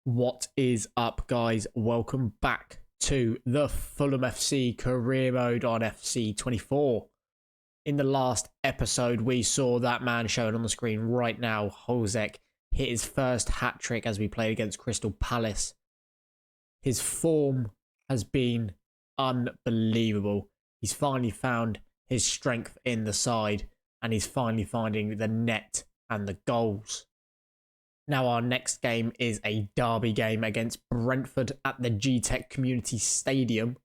What is up, guys? Welcome back to the Fulham FC career mode on FC 24. In the last episode, we saw that man shown on the screen right now, Holzek, hit his first hat-trick as we played against Crystal Palace. His form has been unbelievable. He's finally found his strength in the side, and he's finally finding the net and the goals. Now our next game is a derby game against Brentford at the G-Tech Community Stadium.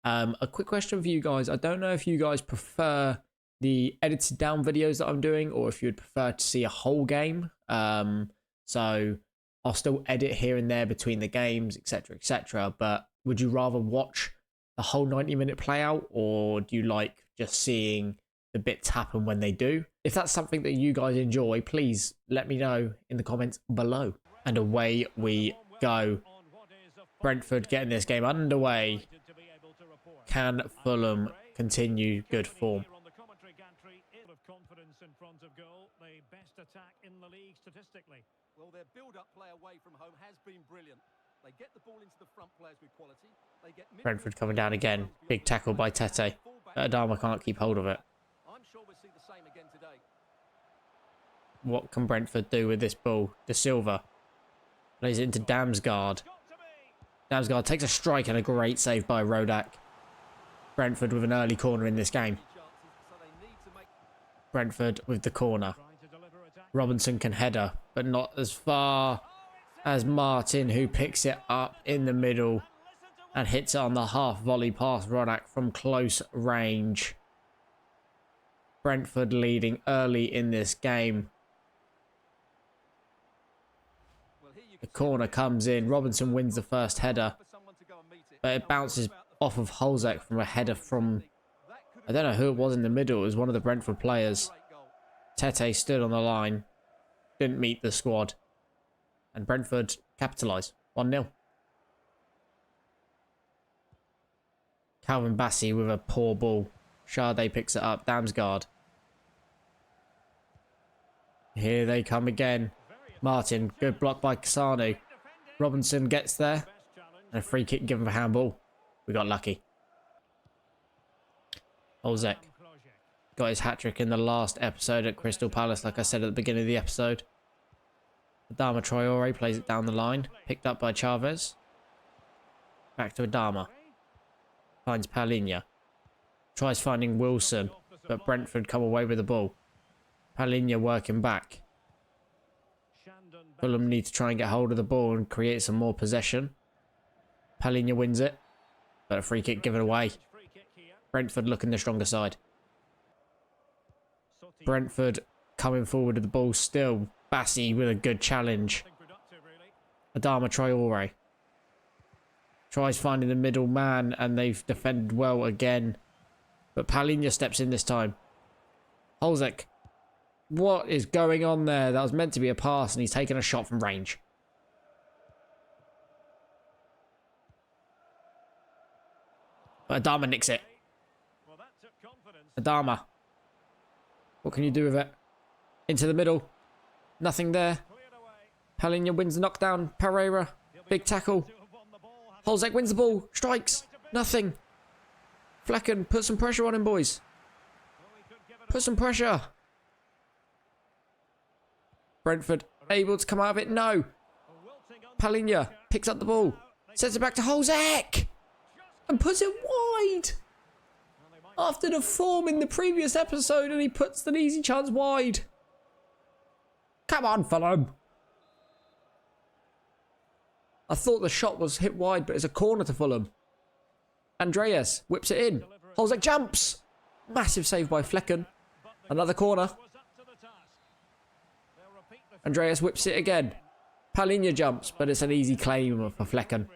A quick question for you guys. I don't know if you guys prefer the edited down videos that I'm doing or if you'd prefer to see a whole game. So I'll still edit here and there between the games, etc, etc. But would you rather watch the whole 90-minute play out, or do you like just seeing the bits happen when they do? If that's something that you guys enjoy, please let me know in the comments below. And away we go. Brentford getting this game underway. Can Fulham continue good form? Well, their build-up play away from home has been brilliant. They get the ball into the front players with quality. They get Brentford coming down again. Big tackle by Tete. Adama can't keep hold of it. I'm sure we'll see the same again today. What can Brentford do with this ball? De Silva plays it into Damsgaard. Damsgaard takes a strike and a great save by Rodak. Brentford with an early corner in this game. Brentford with the corner. Robinson can header, but not as far as Martin, who picks it up in the middle and hits it on the half volley past Rodak from close range. Brentford leading early in this game. The corner comes in. Robinson wins the first header, but it bounces off of Holzek from a header from, I don't know who it was in the middle. It was one of the Brentford players. Tete stood on the line, didn't meet the squad, and Brentford capitalise 1-0. Calvin Bassey with a poor ball. Sade picks it up. Damsgaard. Here they come again. Martin, good block by Kasanu. Robinson gets there, and a free kick given for handball. We got lucky. Holzek got his hat-trick in the last episode at Crystal Palace, like I said at the beginning of the episode. Adama Traore plays it down the line. Picked up by Chavez. Back to Adama. Finds Palhinha. Tries finding Wilson, but Brentford come away with the ball. Palhinha working back. Fulham need to try and get hold of the ball and create some more possession. Palhinha wins it, but a free kick given away. Brentford looking the stronger side. Brentford coming forward with the ball still. Bassey with a good challenge. Adama Traore tries finding the middle man, and they've defended well again. But Palhinha steps in this time. Holzek. What is going on there? That was meant to be a pass, and he's taken a shot from range. But Adama nicks it. Adama. What can you do with it? Into the middle. Nothing there. Palhinha wins the knockdown. Pereira. Big tackle. Holzek wins the ball. Strikes. Nothing. Flecken, put some pressure on him, boys. Put some pressure. Brentford able to come out of it. No. Palhinha picks up the ball. Sends it back to Holzek. And puts it wide. After the form in the previous episode, and he puts an easy chance wide. Come on, Fulham. I thought the shot was hit wide, but it's a corner to Fulham. Andreas whips it in. Holzek jumps. Massive save by Flecken. Another corner. Andreas whips it again. Palhinha jumps, but it's an easy claim for Flecken.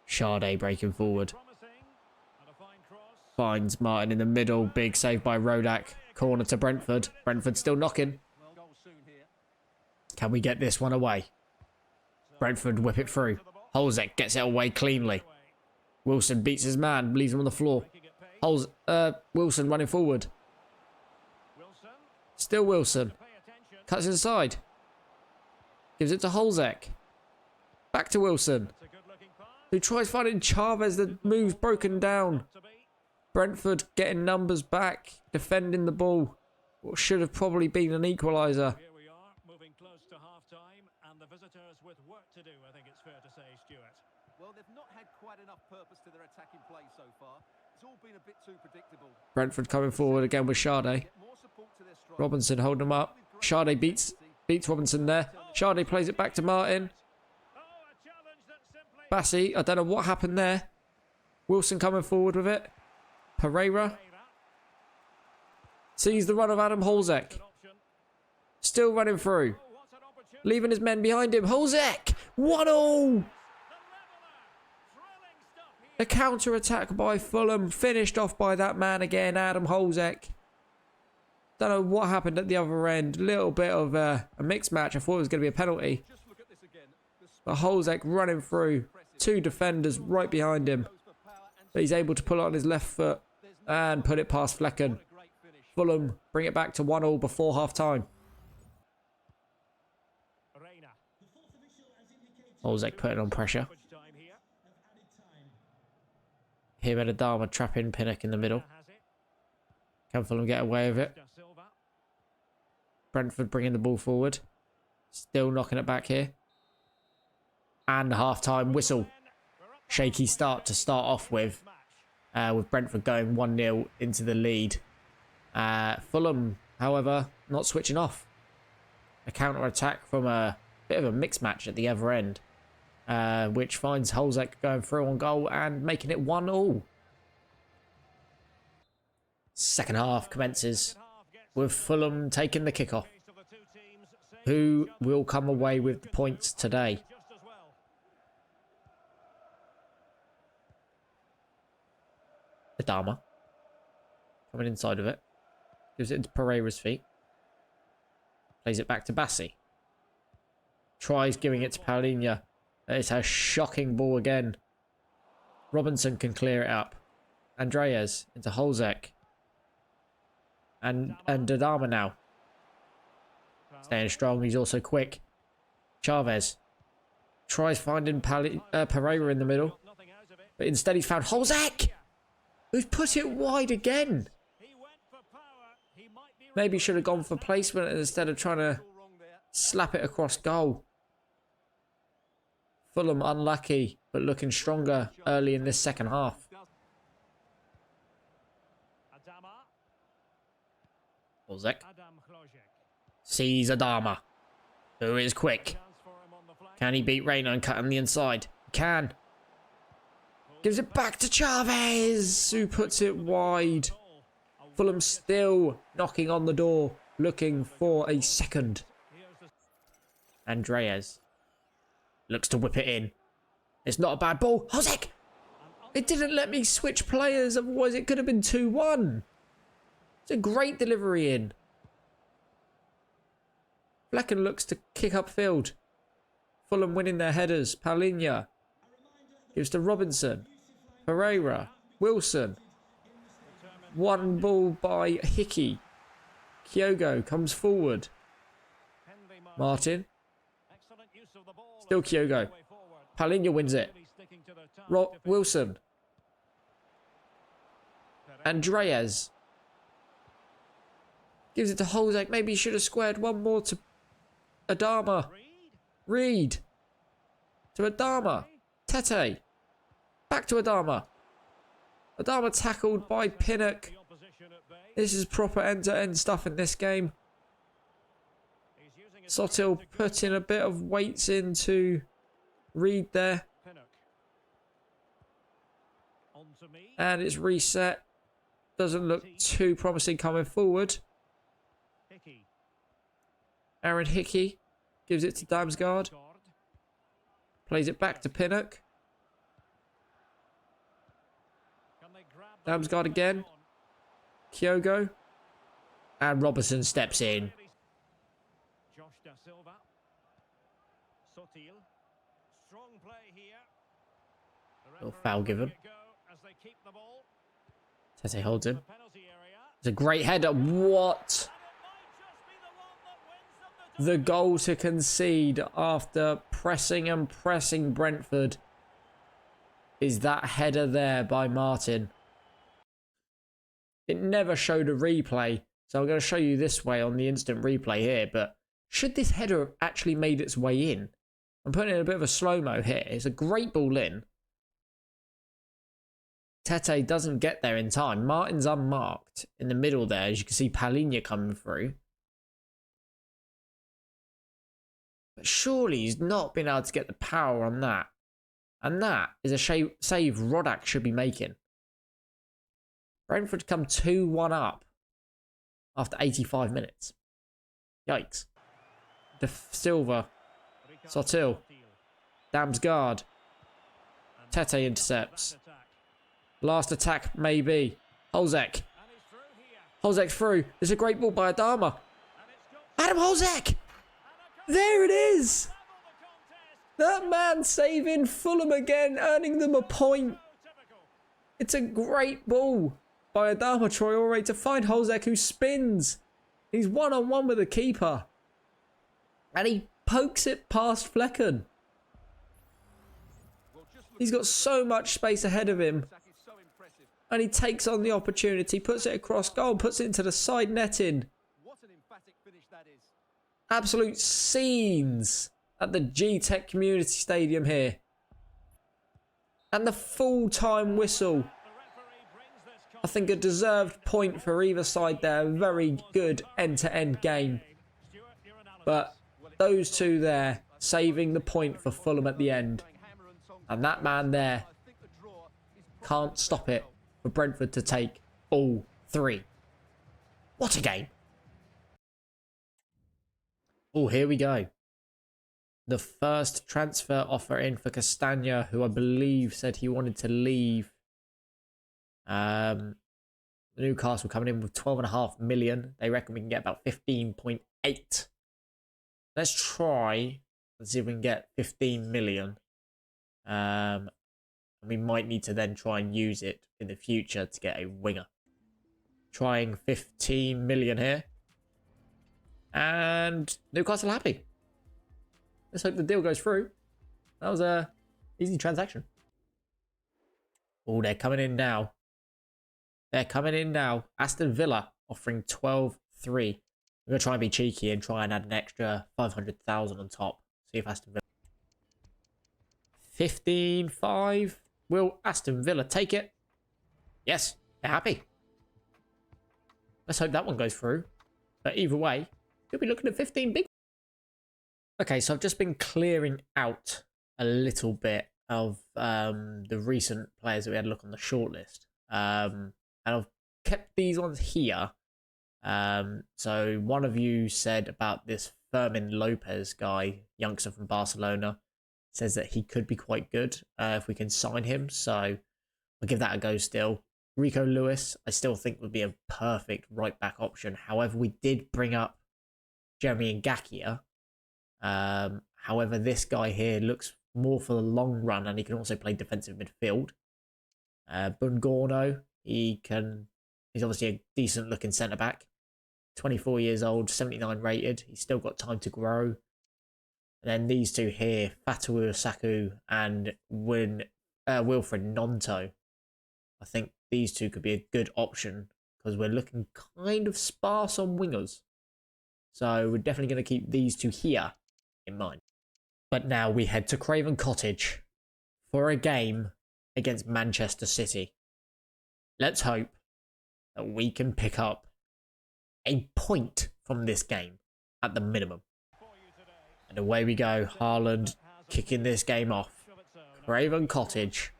Sade breaking forward. Finds Martin in the middle. Big save by Rodak. Corner to Brentford. Brentford still knocking. Can we get this one away? Brentford whip it through. Holzek gets it away cleanly. Wilson beats his man. Leaves him on the floor. Wilson running forward. Still Wilson. Cuts inside. Gives it to Holzek. Back to Wilson, who tries finding Chavez. The move's broken down. Brentford getting numbers back, defending the ball. What should have probably been an equaliser. Here we are, moving close to half-time, and the visitors with work to do, I think it's fair to say, Stuart. Well, they've not had quite enough purpose to their attacking play so far. It's all been a bit too predictable. Brentford coming forward again with Sade. Robinson holding him up. Sade beats Robinson there. Sade plays it back to Martin. Bassi, I don't know what happened there. Wilson coming forward with it. Pereira sees the run of Adam Holzek. Still running through. Leaving his men behind him. Holzek! 1-0! A counter-attack by Fulham. Finished off by that man again, Adam Holzek. Don't know what happened at the other end. Little bit of a mixed match. I thought it was going to be a penalty. But Holzek running through. Two defenders right behind him. But he's able to pull it on his left foot and put it past Flecken. Fulham bring it back to 1-1 before half-time. Holzek putting on pressure. Here at Adama trapping Pinnock in the middle. Can Fulham get away with it? Brentford bringing the ball forward. Still knocking it back here. And half-time whistle. Shaky start to start off with Brentford going 1-0 into the lead. Fulham, however, not switching off. A counter-attack from a bit of a mixed match at the other end, which finds Holzek going through on goal and making it 1-1. Second half commences with Fulham taking the kickoff. Who will come away with the points today? Adama coming inside of it. Gives it into Pereira's feet. Plays it back to Bassi. Tries giving it to Paulinho. It's a shocking ball again. Robinson can clear it up. Andreas into Holzek. And Adama now. Staying strong. He's also quick. Chavez. Tries finding Pereira in the middle. But instead he's found Holzek, who's put it wide again. Maybe should have gone for placement instead of trying to slap it across goal. Fulham unlucky, but looking stronger early in this second half. Holzek sees Adama, who is quick. Can he beat Reina and cut him the inside? Can. Gives it back to Chavez, who puts it wide. Fulham still knocking on the door, looking for a second. Andreas looks to whip it in. It's not a bad ball. Holzek! It didn't let me switch players, otherwise it could have been 2-1. It's a great delivery in. Flecken looks to kick upfield. Fulham winning their headers. Paulinho gives to Robinson. Pereira. Wilson. One ball by Hickey. Kyogo comes forward. Martin. Still Kyogo. Paulinho wins it. Wilson. Andreas. Gives it to Holzek. Maybe he should have squared one more to Adama. Reed. To Adama. Tete. Back to Adama. Adama tackled by Pinnock. This is proper end-to-end stuff in this game. Sotil putting a bit of weights into Reed there. And it's reset. Doesn't look too promising coming forward. Aaron Hickey gives it to Damsgaard. Plays it back to Pinnock. Damsgaard again. Kyogo. And Robertson steps in. Little foul given. Tete holds him. It's a great header. What? the goal to concede after pressing and pressing Brentford is that header there by Martin. It never showed a replay, so I'm going to show you this way on the instant replay here, but should this header have actually made its way in? I'm putting in a bit of a slow-mo here. It's a great ball in. Tete doesn't get there in time. Martin's unmarked in the middle there, as you can see Palhinha coming through. But surely he's not been able to get the power on that. And that is a save Rodak should be making. Brentford come 2-1 up after 85 minutes. Yikes. De Silva. Sotil. Damsgaard. Tete intercepts. Last attack, maybe. Holzek. Holzek through. There's a great ball by Adama. Adam Holzek! There it is! That man saving Fulham again, earning them a point. It's a great ball by Adama Traore to find Holzek, who spins. He's one-on-one with the keeper. And he pokes it past Flecken. He's got so much space ahead of him. And he takes on the opportunity, puts it across goal, puts it into the side netting. Absolute scenes at the G-Tech Community Stadium here. And the full-time whistle. I think a deserved point for either side there. Very good end-to-end game. But those two there saving the point for Fulham at the end. And that man there can't stop it for Brentford to take all three. What a game. Oh, here we go. The first transfer offer in for Castagna, who I believe said he wanted to leave. Newcastle coming in with 12.5 million. They reckon we can get about 15.8. Let's try and see if we can get 15 million. And we might need to then try and use it in the future to get a winger. Trying 15 million here. And Newcastle happy. Let's hope the deal goes through. That was a easy transaction. Oh, they're coming in now. They're coming in now. Aston Villa offering 12.3. We're going to try and be cheeky and try and add an extra 500,000 on top. See if Aston Villa... 15.5. Will Aston Villa take it? Yes, they're happy. Let's hope that one goes through. But either way, you'll be looking at 15 big. Okay, so I've just been clearing out a little bit of the recent players that we had a look on the shortlist. And I've kept these ones here. So one of you said about this Fermin Lopez guy, youngster from Barcelona, says that he could be quite good if we can sign him. So I'll give that a go still. Rico Lewis, I still think would be a perfect right back option. However, we did bring up Jeremy Ngakia. However, this guy here looks more for the long run, and he can also play defensive midfield. Bungorno, he's obviously a decent looking centre back. 24 years old, 79 rated. He's still got time to grow. And then these two here, Fatawu Saku and Wilfred Nonto. I think these two could be a good option because we're looking kind of sparse on wingers. So we're definitely going to keep these two here in mind. But now we head to Craven Cottage for a game against Manchester City. Let's hope that we can pick up a point from this game at the minimum. And away we go. Haaland kicking this game off. Craven Cottage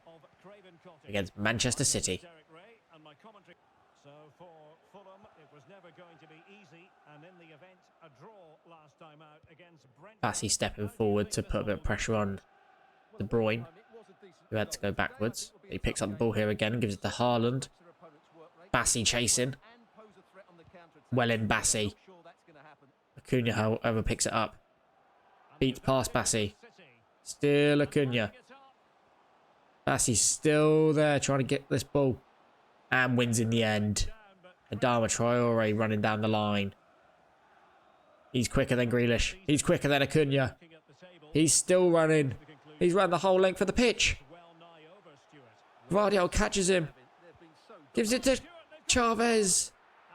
against Manchester City. So for Fulham, it was never going to be easy, and in the event, a draw last time out against Brentford. Bassey stepping forward to put a bit of pressure on De Bruyne, who had to go backwards. He picks up the ball here again and gives it to Haaland. Bassey chasing. Well in Bassey. Acuna, however, picks it up. Beats past Bassey. Still Acuna. Bassey's still there trying to get this ball. And wins in the end. Adama Traore running down the line. He's quicker than Grealish. He's quicker than Acuna. He's still running. He's run the whole length of the pitch. Gvardiol catches him. Gives it to Chavez.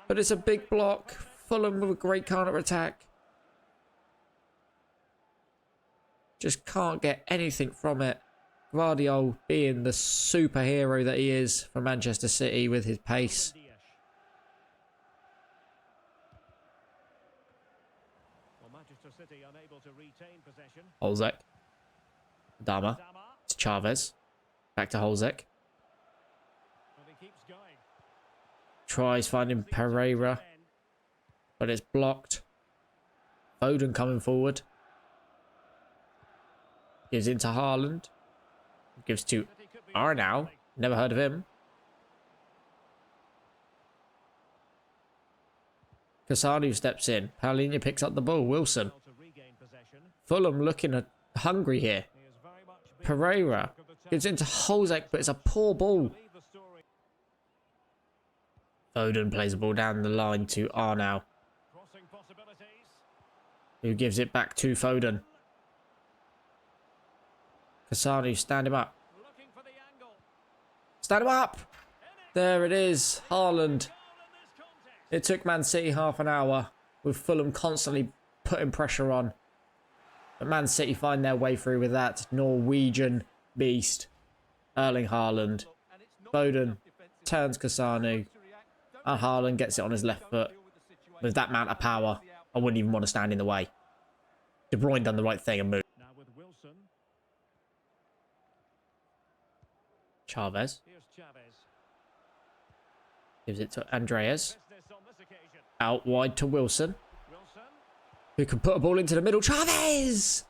But it's a big block. Fulham with a great counter-attack. Just can't get anything from it. Gvardiol being the superhero that he is for Manchester City with his pace. Holzek. Dama. It's Chavez. Back to Holzek. Tries finding Pereira. But it's blocked. Foden coming forward. Gives into Haaland. Gives to Arnau. Never heard of him. Cassano steps in. Paulinho picks up the ball. Wilson. Fulham looking hungry here. Pereira gives into Holzek, but it's a poor ball. Foden plays the ball down the line to Arnau, who gives it back to Foden. Cassano, stand him up. Stand him up! There it is. Haaland. It took Man City half an hour with Fulham constantly putting pressure on. But Man City find their way through with that Norwegian beast. Erling Haaland. Foden turns Cassano. And Haaland gets it on his left foot. With that amount of power, I wouldn't even want to stand in the way. De Bruyne done the right thing and moved. Chavez. Gives it to Andreas. Out wide to Wilson. Who can put a ball into the middle. Chavez!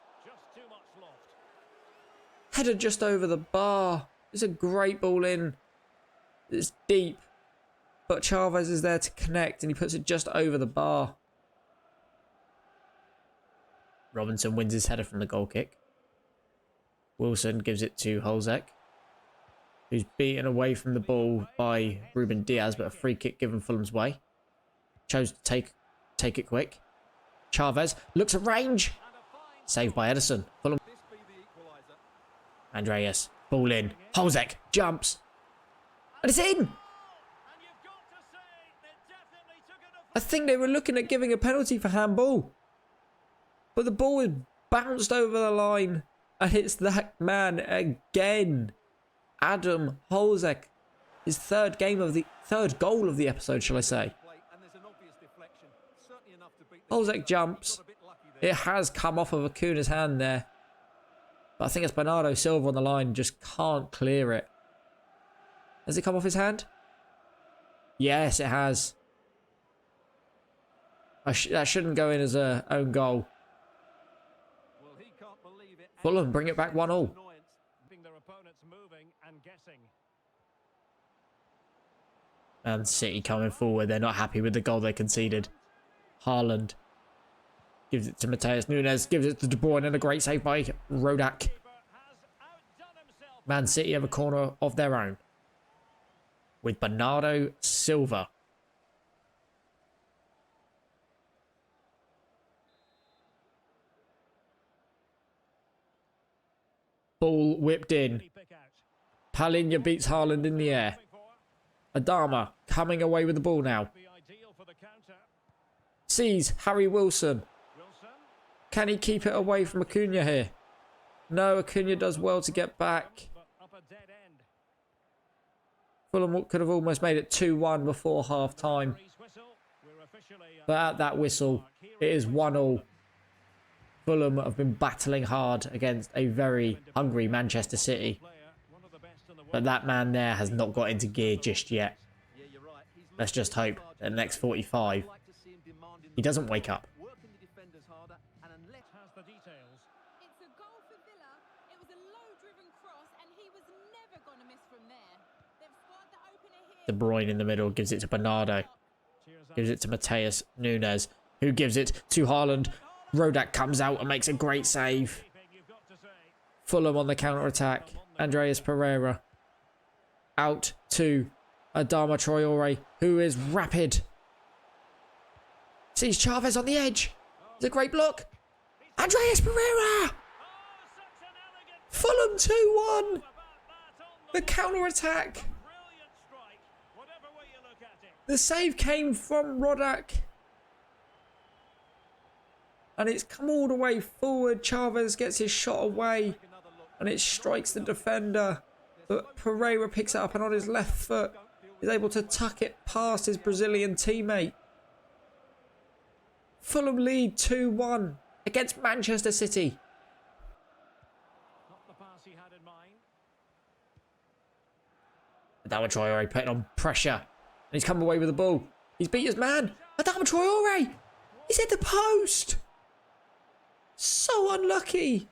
Header just over the bar. It's a great ball in. It's deep. But Chavez is there to connect and he puts it just over the bar. Robinson wins his header from the goal kick. Wilson gives it to Holzek, who's beaten away from the ball by Ruben Diaz, but a free kick given Fulham's way. Chose to take it quick. Chavez looks at range. Saved by Edison. Fulham. Andreas. Ball in. Holzek jumps. And it's in! I think they were looking at giving a penalty for handball. But the ball is bounced over the line and hits that man again. Adam Holzek. His third goal of the episode, shall I say. Holzek jumps. It has come off of Acuna's hand there. But I think it's Bernardo Silva on the line. Just can't clear it. Has it come off his hand? Yes, it has. That shouldn't go in as a own goal. Fulham bring it back 1-1. And City coming forward. They're not happy with the goal they conceded. Haaland gives it to Mateus Nunes. Gives it to De Bruyne and a great save by Rodak. Man City have a corner of their own. With Bernardo Silva. Ball whipped in. Paulinho beats Haaland in the air. Adama coming away with the ball now. Sees Harry Wilson. Can he keep it away from Acuna here? No, Acuna does well to get back. Fulham could have almost made it 2-1 before half time. But at that whistle, it is 1-1. Fulham have been battling hard against a very hungry Manchester City. But that man there has not got into gear just yet. Let's just hope that the next 45, he doesn't wake up. De Bruyne in the middle gives it to Bernardo. Gives it to Mateus Nunes, who gives it to Haaland. Rodak comes out and makes a great save. Fulham on the counter-attack. Andreas Pereira. Out to Adama Traore, who is rapid. Sees Chavez on the edge. It's a great block. Andreas Pereira! Fulham 2-1. The counter-attack. The save came from Rodak. And it's come all the way forward. Chavez gets his shot away. And it strikes the defender. But Pereira picks it up and on his left foot is able to tuck it past his Brazilian teammate. Fulham lead 2-1 against Manchester City. Adama Traore putting on pressure. And he's come away with the ball. He's beat his man. Adama Traore! He's hit the post! So unlucky.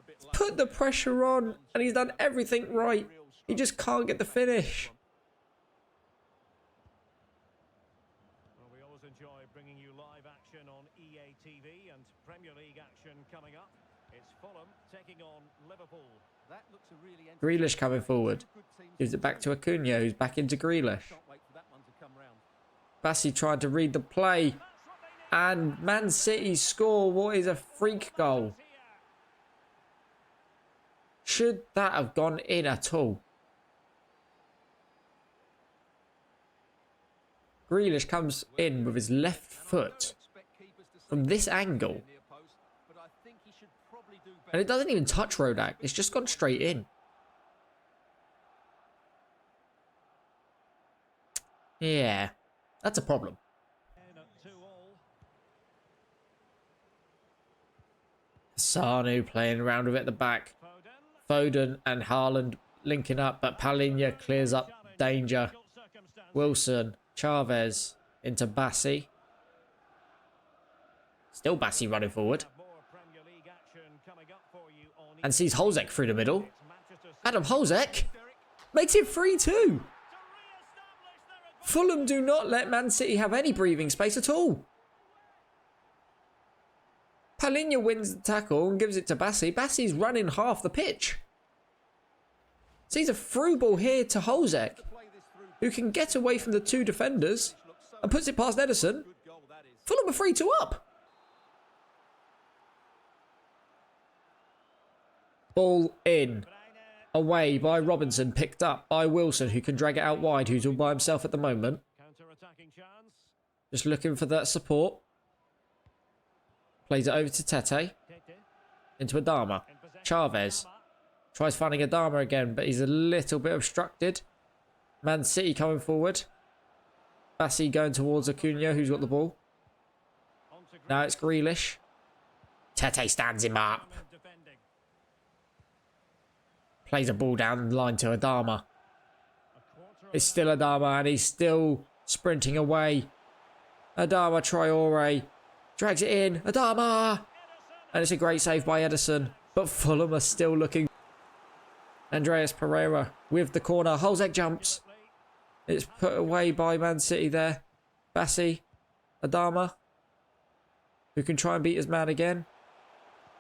He's put the pressure on and he's done everything right. He just can't get the finish. Well, we always enjoy bringing you live action on EA TV and Premier League action coming up. It's Fulham taking on Liverpool. That looks a really Grealish coming forward. Gives it back to Acuna, who's back into Grealish. Bassi tried to read the play. And Man City score what is a freak goal. Should that have gone in at all? Grealish comes in with his left foot from this angle. And it doesn't even touch Rodak. It's just gone straight in. Yeah, that's a problem. Sanu playing around with it at the back. Foden and Haaland linking up, but Palhinha clears up danger. Wilson, Chavez into Bassi. Still Bassi running forward. And sees Holzek through the middle. Adam Holzek makes it 3-2. Fulham do not let Man City have any breathing space at all. Palhinha wins the tackle and gives it to Bassi. Bassi's running half the pitch. Sees a through ball here to Holzek, who can get away from the two defenders and puts it past Ederson. Fulham are 3-2 up. Ball in. Away by Robinson, picked up by Wilson, who can drag it out wide, who's all by himself at the moment. Just looking for that support. Plays it over to Tete. Into Adama. Chavez. Tries finding Adama again, but he's a little bit obstructed. Man City coming forward. Bassi going towards Acuna, who's got the ball. Now it's Grealish. Tete stands him up. Plays a ball down the line to Adama. It's still Adama and he's still sprinting away. Adama Traore drags it in. Adama! And it's a great save by Ederson. But Fulham are still looking. Andreas Pereira with the corner. Holzek jumps. It's put away by Man City there. Bassi. Adama. Who can try and beat his man again.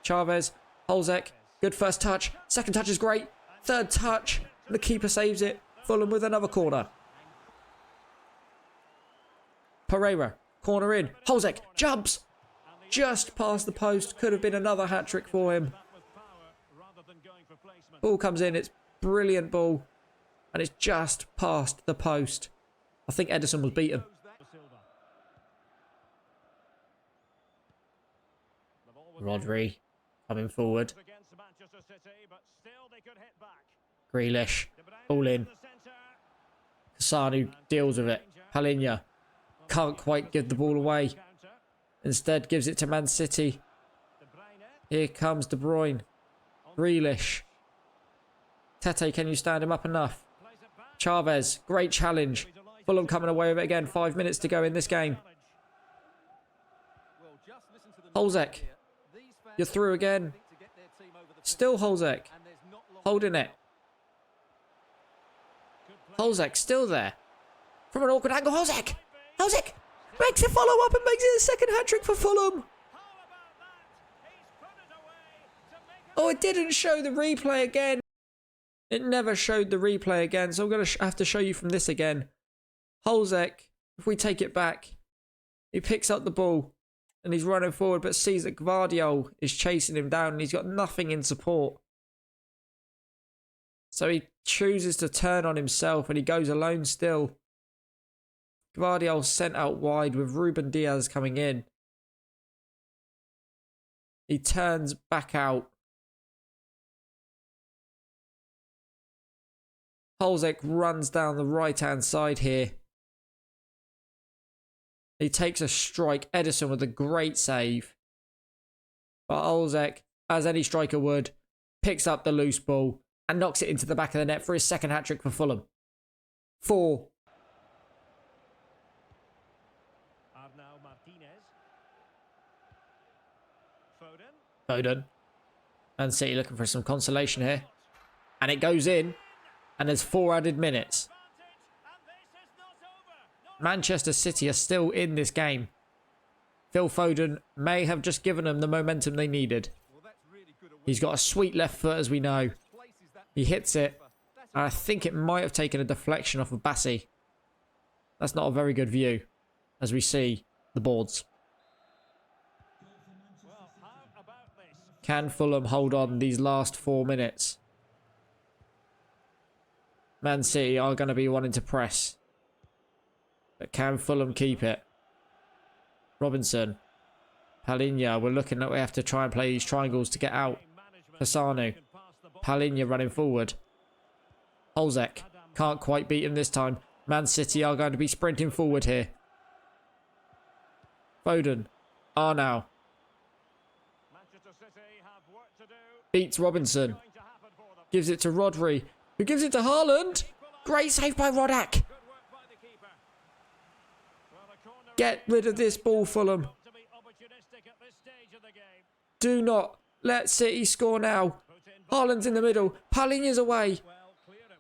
Chavez. Holzek. Good first touch. Second touch is great. Third touch. The keeper saves it. Fulham with another corner. Pereira. Corner in. Holzek jumps. Just past the post. Could have been another hat-trick for him. Ball comes in. It's brilliant ball. And it's just past the post. I think Ederson was beaten. Rodri coming forward. Grealish. All in. Sanu deals with it. Palhinha can't quite give the ball away. Instead gives it to Man City. Here comes De Bruyne. Grealish. Tete, can you stand him up enough? Chavez, great challenge. Fulham coming away with it again. 5 minutes to go in this game. Holzek. You're through again. Still Holzek. Holding it. Holzek still there. From an awkward angle. Holzek. Holzek makes a follow up and makes it a second hat-trick for Fulham. Oh, it didn't show the replay again. It never showed the replay again, so I'm going to have to show you from this again. Holzek, if we take it back, he picks up the ball and he's running forward, but sees that Gvardiol is chasing him down and he's got nothing in support. So he chooses to turn on himself and he goes alone still. Gvardiol sent out wide with Ruben Diaz coming in. He turns back out. Holzek runs down the right-hand side here. He takes a strike. Edison with a great save. But Holzek, as any striker would, picks up the loose ball and knocks it into the back of the net for his second hat-trick for Fulham. 4. Foden. Man City looking for some consolation here. And it goes in. And there's 4 added minutes. Manchester City are still in this game. Phil Foden may have just given them the momentum they needed. He's got a sweet left foot, as we know. He hits it. And I think it might have taken a deflection off of Bassi. That's not a very good view, as we see the boards. Can Fulham hold on these last 4 minutes? Man City are going to be wanting to press. But can Fulham keep it? Robinson. Palinha. We're looking at we have to try and play these triangles to get out. Cassano. Palinha running forward. Holzek. Can't quite beat him this time. Man City are going to be sprinting forward here. Foden. Arnau. Beats Robinson. Gives it to Rodri. Who gives it to Haaland. Great save by Rodak. Get rid of this ball, Fulham. Do not let City score now. Haaland's in the middle. Palinha's away.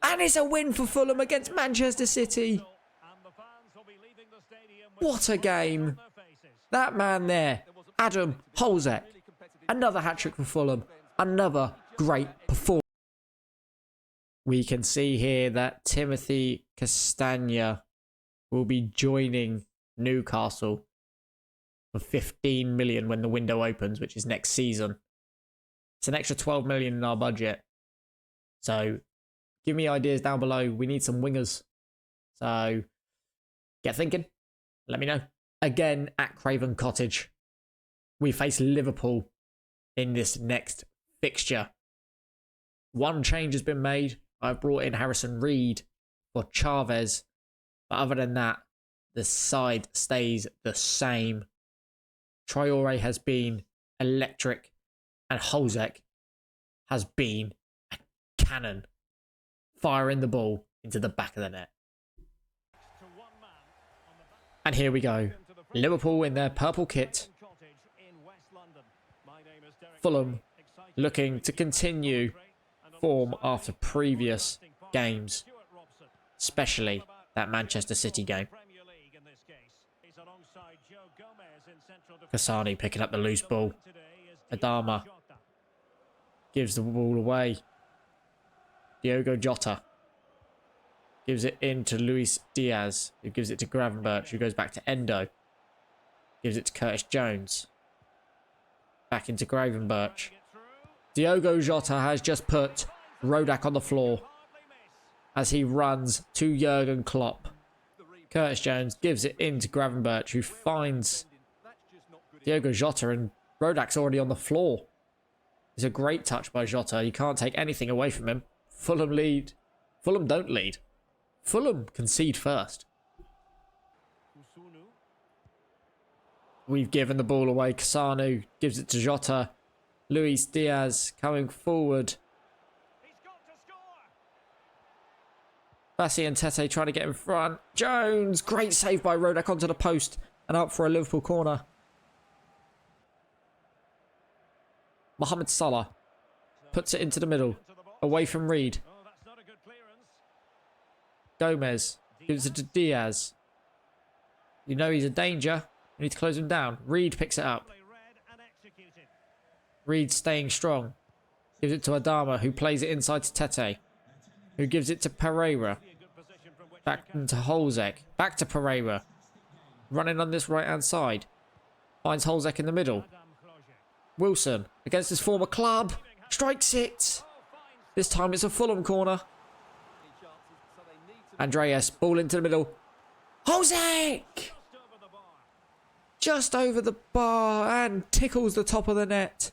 And it's a win for Fulham against Manchester City. What a game. That man there, Adam Holzek. Another hat-trick for Fulham. Another great performance. We can see here that Timothy Castagna will be joining Newcastle for 15 million when the window opens, which is next season. It's an extra 12 million in our budget. So give me ideas down below. We need some wingers. So get thinking. Let me know. Again at Craven Cottage. We face Liverpool in this next fixture. One change has been made. I've brought in Harrison Reed for Chavez. But other than that, the side stays the same. Traore has been electric. And Holzek has been a cannon. Firing the ball into the back of the net. And here we go. Liverpool in their purple kit. Fulham looking to continue form after previous games. Especially that Manchester City game. Cassani picking up the loose ball. Adama gives the ball away. Diogo Jota gives it in to Luis Diaz, who gives it to Gravenberch, who goes back to Endo. Gives it to Curtis Jones. Back into Gravenberch. Diogo Jota has just put Rodak on the floor as he runs to Jurgen Klopp. Curtis Jones gives it in to Gravenberch, who finds Diogo Jota, and Rodak's already on the floor. It's a great touch by Jota. You can't take anything away from him. Fulham lead. Fulham don't lead. Fulham concede first. We've given the ball away. Cassano gives it to Jota. Luis Diaz coming forward. Bassi and Tete trying to get in front. Jones. Great save by Rodak onto the post. And up for a Liverpool corner. Mohamed Salah puts it into the middle. Away from Reed. Gomez gives it to Diaz. You know he's a danger. We need to close him down. Reed picks it up. Reed staying strong. Gives it to Adama, who plays it inside to Tete. Who gives it to Pereira. Back into Holzek. Back to Pereira. Running on this right-hand side. Finds Holzek in the middle. Wilson against his former club. Strikes it. This time it's a Fulham corner. Andreas, ball into the middle. Holzek! Just over the bar and tickles the top of the net.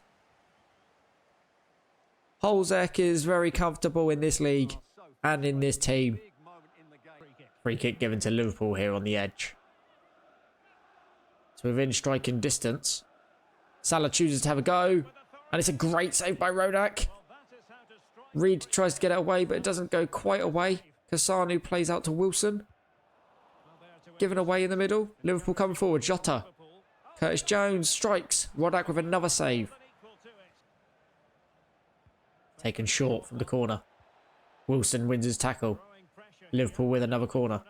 Holzek is very comfortable in this league and in this team. Free kick given to Liverpool here on the edge. It's within striking distance. Salah chooses to have a go. And it's a great save by Rodak. Reed tries to get it away, but it doesn't go quite away. Kasanu plays out to Wilson. Given away in the middle. Liverpool coming forward. Jota. Curtis Jones strikes. Rodak with another save. Taken short from the corner. Wilson wins his tackle. Liverpool with another corner.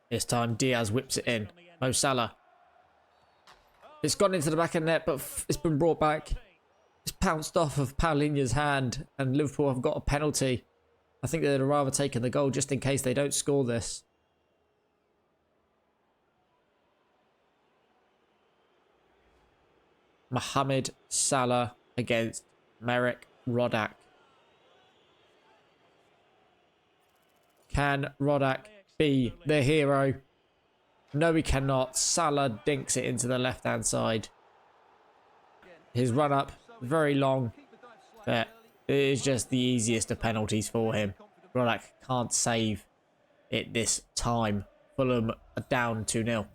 This time Diaz whips it in. Mo Salah. It's gone into the back of the net, but it's been brought back. It's pounced off of Paulinho's hand, and Liverpool have got a penalty. I think they'd have rather taken the goal just in case they don't score this. Mohamed Salah against Merrick Rodak. Can Rodak be the hero? No, he cannot. Salah dinks it into the left-hand side. His run-up, very long, but it is just the easiest of penalties for him. Rodak can't save it this time. Fulham are down 2-0.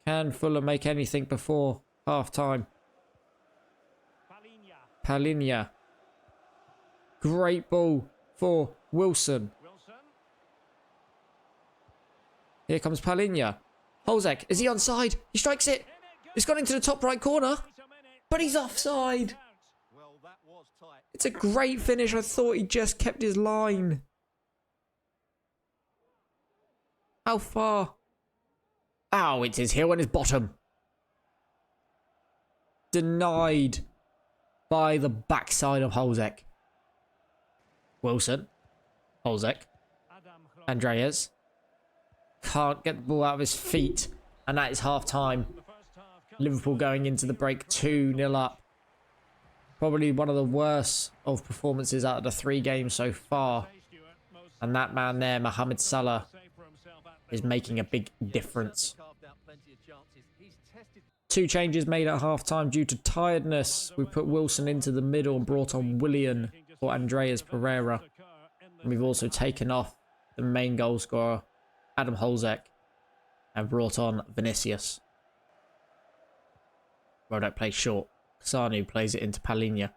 Can Fulham make anything before half-time? Paulinho. Great ball for Wilson. Here comes Paulinho. Holzek, is he onside? He strikes it. It's gone into the top right corner. But he's offside. It's a great finish. I thought he just kept his line. How far? Oh, it's his heel and his bottom. Denied by the backside of Holzek. Wilson. Holzek. Andreas. Can't get the ball out of his feet. And that is half time. Liverpool going into the break 2-0 up. Probably one of the worst of performances out of the 3 games so far. And that man there, Mohamed Salah, is making a big difference. 2 changes made at half-time due to tiredness. We put Wilson into the middle and brought on Willian for Andreas Pereira. And we've also taken off the main goal scorer, Adam Holzek, and brought on Vinicius. Rodak plays short. Sanu plays it into Paulinho.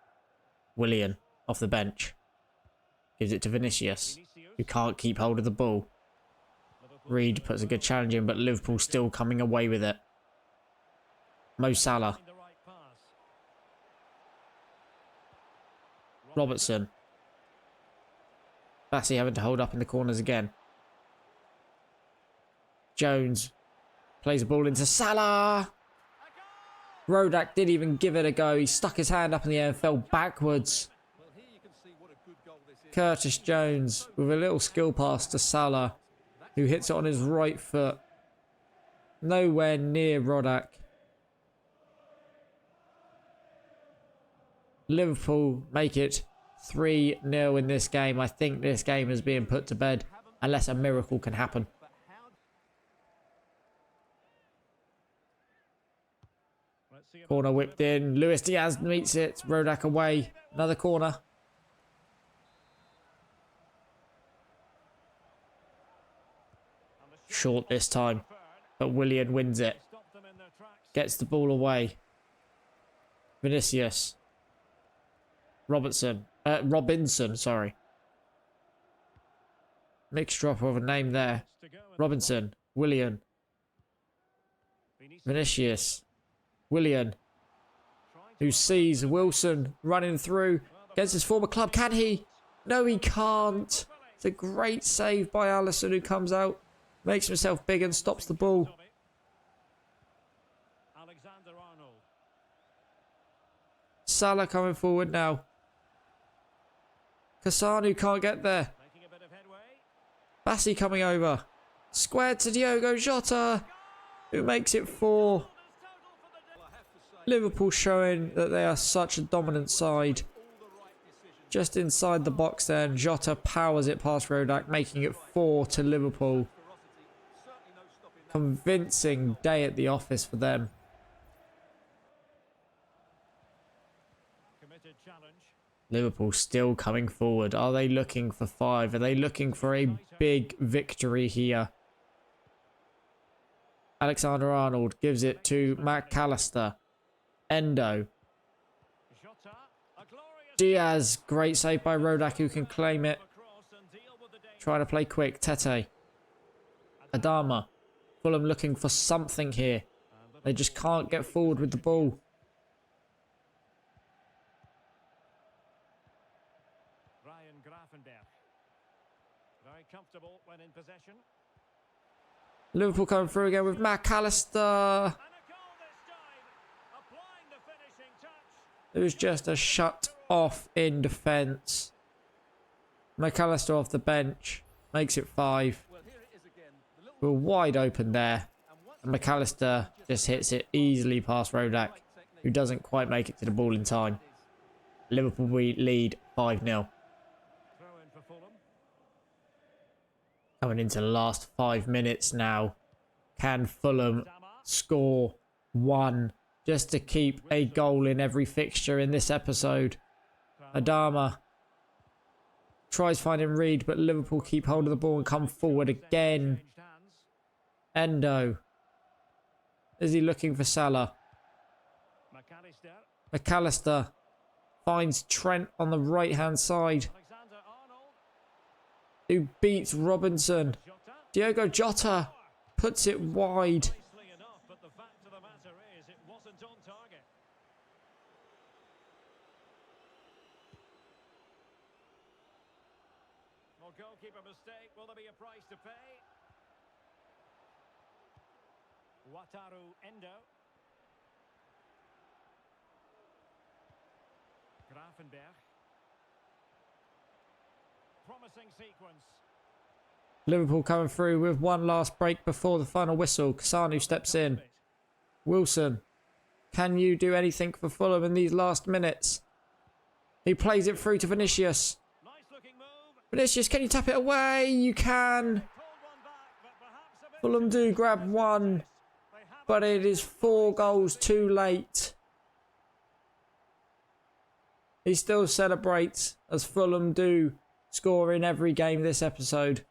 Willian off the bench. Gives it to Vinicius, who can't keep hold of the ball. Reed puts a good challenge in, but Liverpool still coming away with it. Mo Salah. Robertson. Bassey having to hold up in the corners again. Jones plays the ball into Salah. Rodak didn't even give it a go. He stuck his hand up in the air and fell backwards. Curtis Jones with a little skill pass to Salah, who hits it on his right foot. Nowhere near Rodak. Liverpool make it 3-0 in this game. I think this game is being put to bed unless a miracle can happen. Corner whipped in. Luis Diaz meets it. Rodak away. Another corner. Short this time. But Willian wins it. Gets the ball away. Vinicius. Robinson, sorry. Mixed drop of a name there. Robinson. Willian. Vinicius. Willian, who sees Wilson running through against his former club. Can he? No, he can't. It's a great save by Alisson, who comes out, makes himself big and stops the ball. Salah coming forward now. Kasanu can't get there. Bassi coming over. Square to Diogo Jota, who makes it 4. Liverpool showing that they are such a dominant side. Just inside the box there, and Jota powers it past Rodak, making it 4 to Liverpool. Convincing day at the office for them. Liverpool still coming forward. Are they looking for 5? Are they looking for a big victory here? Alexander-Arnold gives it to McAllister. Endo. Diaz, great save by Rodak, who can claim it. Trying to play quick. Tete. Adama. Fulham looking for something here. They just can't get forward with the ball. Very comfortable when in possession. Liverpool coming through again with McAllister. It was just a shut off in defence. McAllister off the bench. Makes it 5. We're wide open there. And McAllister just hits it easily past Rodak, who doesn't quite make it to the ball in time. Liverpool lead 5-0. Coming into the last 5 minutes now. Can Fulham score 1 just to keep a goal in every fixture in this episode? Adama tries finding Reed, but Liverpool keep hold of the ball and come forward again. Endo. Is he looking for Salah? McAllister finds Trent on the right-hand side, who beats Robinson. Diogo Jota puts it wide. Goalkeeper mistake. Will there be a price to pay? Wataru Endo. Grafenberg. Promising sequence. Liverpool coming through with one last break before the final whistle. Kasanu steps in. Wilson. Can you do anything for Fulham in these last minutes? He plays it through to Vinicius. Vinicius, can you tap it away? You can. Fulham do grab 1, but it is 4 goals too late. He still celebrates as Fulham do score in every game this episode.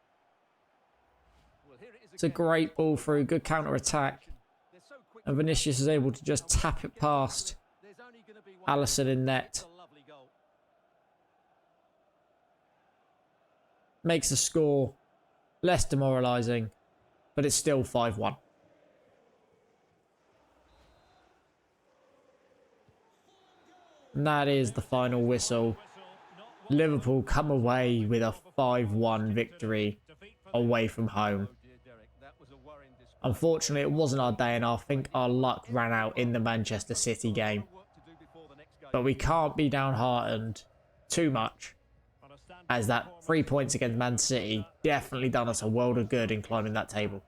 It's a great ball through, good counter-attack. And Vinicius is able to just tap it past Alisson in net. Makes the score less demoralising, but it's still 5-1. And that is the final whistle. Liverpool come away with a 5-1 victory away from home. Unfortunately, it wasn't our day, and I think our luck ran out in the Manchester City game. But we can't be downhearted too much, as that 3 points against Man City definitely done us a world of good in climbing that table.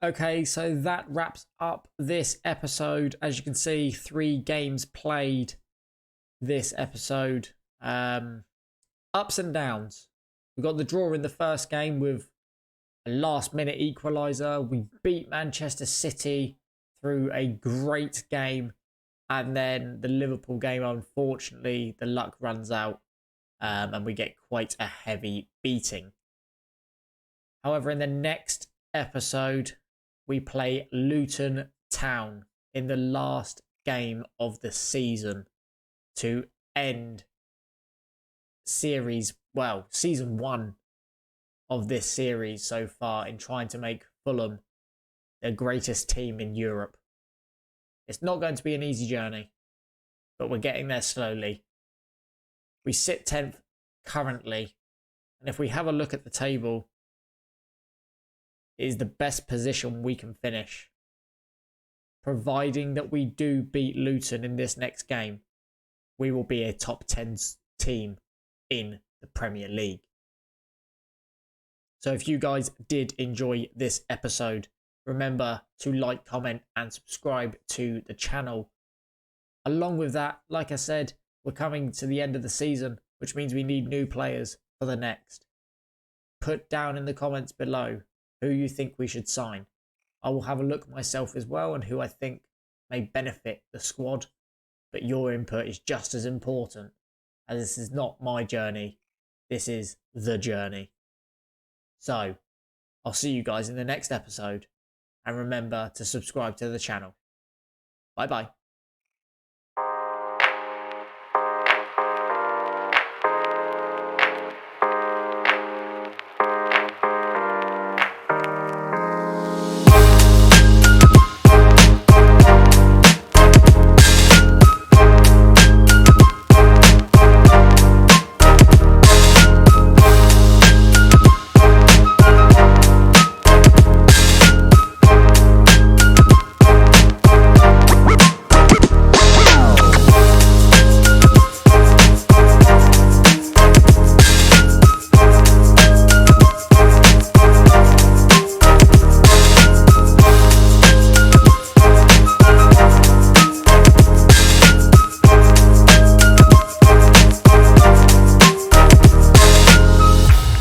Okay, so that wraps up this episode. As you can see, 3 games played this episode. Ups and downs. We got the draw in the first game with a last-minute equaliser. We beat Manchester City through a great game. And then the Liverpool game, unfortunately, the luck runs out and we get quite a heavy beating. However, in the next episode, we play Luton Town in the last game of the season to end season 1 of this series so far in trying to make Fulham the greatest team in Europe. It's not going to be an easy journey, but we're getting there slowly. We sit 10th currently, and if we have a look at the table, it is the best position we can finish. Providing that we do beat Luton in this next game, we will be a top 10 team in the Premier League. So if you guys did enjoy this episode, remember to like, comment and subscribe to the channel. Along with that, like I said, we're coming to the end of the season, which means we need new players for the next. Put down in the comments below who you think we should sign. I will have a look myself as well and who I think may benefit the squad. But your input is just as important, as this is not my journey. This is the journey. So, I'll see you guys in the next episode. And remember to subscribe to the channel. Bye bye.